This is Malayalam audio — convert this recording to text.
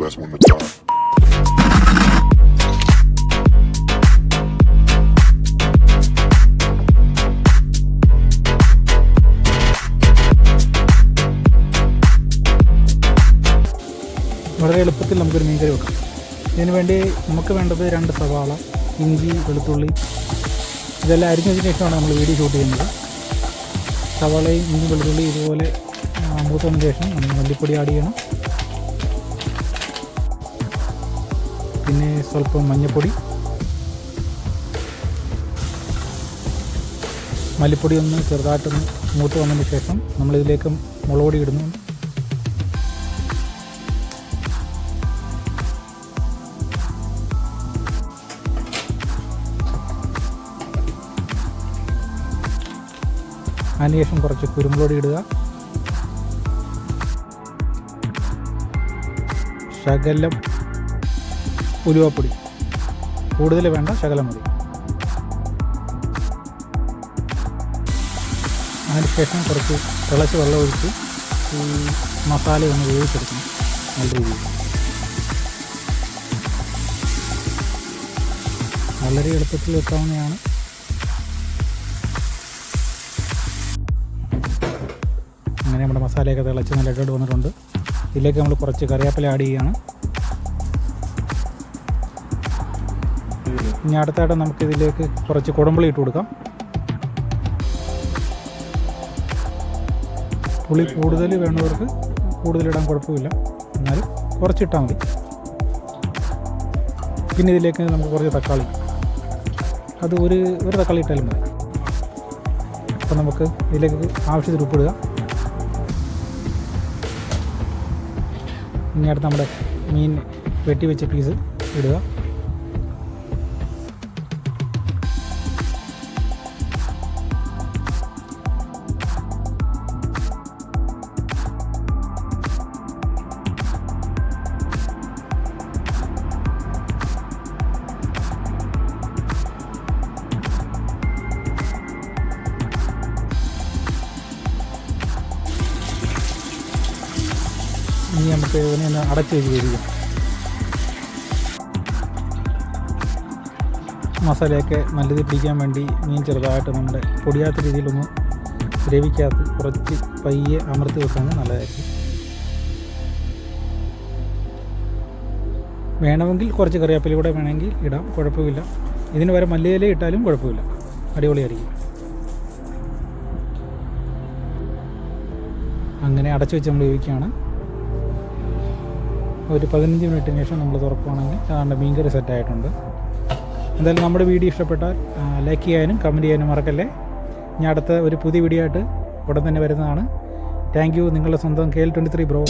best one to die. വളരെ എളുപ്പത്തിൽ നമുക്കൊരു മീൻകറി വെക്കാം. ഇതിനു വേണ്ടി നമുക്ക് വേണ്ടത് 2 സവാള, ഇഞ്ചി, വെളുത്തുള്ളി ഇതെല്ലാം അരിഞ്ഞ് വെച്ചതിന് ശേഷമാണ് നമ്മൾ വീഡിയോ ഷൂട്ട് ചെയ്യുന്നത്. സവാളയും ഇഞ്ചി വെളുത്തുള്ളി ഇതുപോലെ മൂത്തതിന് ശേഷം നമ്മൾ മല്ലിപ്പൊടി ആഡ് ചെയ്യണം. പിന്നെ സ്വല്പം മഞ്ഞൾപ്പൊടി, മല്ലിപ്പൊടി ഒന്ന് ചെറുതായിട്ടൊന്ന് മൂത്ത് വന്നതിന് ശേഷം നമ്മളിതിലേക്ക് മുളക് പൊടി ഇടുന്നു. അതിനുശേഷം കുറച്ച് കുരുമുളക് പൊടി ഇടുക, ശകലം ഉലുവപ്പൊടി, കൂടുതൽ വേണ്ട, ശകലം മതി. അതിനുശേഷം കുറച്ച് തിളച്ച് വെള്ളം ഒഴിച്ച് ഈ മസാല ഒന്ന് വേവിച്ചെടുക്കണം നല്ല രീതിയിൽ. വളരെ എളുപ്പത്തിൽ വെക്കാവുന്നതാണ്. അങ്ങനെ നമ്മുടെ മസാലയൊക്കെ തിളച്ച് നല്ല ഇടോട് വന്നിട്ടുണ്ട്. ഇതിലേക്ക് നമ്മൾ കുറച്ച് കറിവേപ്പില ആഡ് ചെയ്യുകയാണ്. ഇനി അടുത്തായിട്ട് നമുക്കിതിലേക്ക് കുറച്ച് കുടംപുളി ഇട്ട് കൊടുക്കാം. പുളി കൂടുതൽ വേണ്ടവർക്ക് കൂടുതലിടാൻ കുഴപ്പമില്ല, എന്നാലും കുറച്ചിട്ടാൽ മതി. പിന്നെ ഇതിലേക്ക് നമുക്ക് കുറച്ച് തക്കാളി, അത് ഒരു തക്കാളി ഇട്ടാലും മതി. അപ്പോൾ നമുക്ക് ഇതിലേക്ക് ആവശ്യത്തിന് ഉപ്പിടുക. ഇനി അടുത്ത് നമ്മുടെ മീൻ വെട്ടി വെച്ച പീസ് ഇടുക. ഇനി നമുക്ക് ഇതിനെ ഒന്ന് അടച്ച് വെച്ച് വേവിക്കാം. മസാലയൊക്കെ നല്ലത് പിടിക്കാൻ വേണ്ടി മീൻ ചെറുതായിട്ട് നമ്മുടെ പൊടിയാത്ത രീതിയിലൊന്ന് ഗ്രേവിക്കകത്ത് കുറച്ച് പയ്യെ അമർത്തി വെക്കുന്നത് നല്ലതായിരിക്കും. വേണമെങ്കിൽ കുറച്ച് കറിവേപ്പില കൂടെ വേണമെങ്കിൽ ഇടാം, കുഴപ്പമില്ല. ഇതിന് വരെ മല്ലിയില ഇട്ടാലും കുഴപ്പമില്ല, അടിപൊളിയായിരിക്കും. അങ്ങനെ അടച്ചു വെച്ച് നമ്മൾ വേവിക്കുകയാണ്. ഒരു 15 മിനിറ്റിന് ശേഷം നമ്മൾ തുറക്കുകയാണെങ്കിൽ അതാണ്ട് മീൻകറി സെറ്റായിട്ടുണ്ട്. എന്തായാലും നമ്മുടെ വീഡിയോ ഇഷ്ടപ്പെട്ടാൽ ലൈക്ക് ചെയ്യാനും കമൻറ്റ് ചെയ്യാനും മറക്കല്ലേ. ഞാൻ അടുത്ത ഒരു പുതിയ വീഡിയോ ആയിട്ട് ഉടൻ തന്നെ വരുന്നതാണ്. Thank you. നിങ്ങളുടെ സ്വന്തം KL23 ബ്രോ.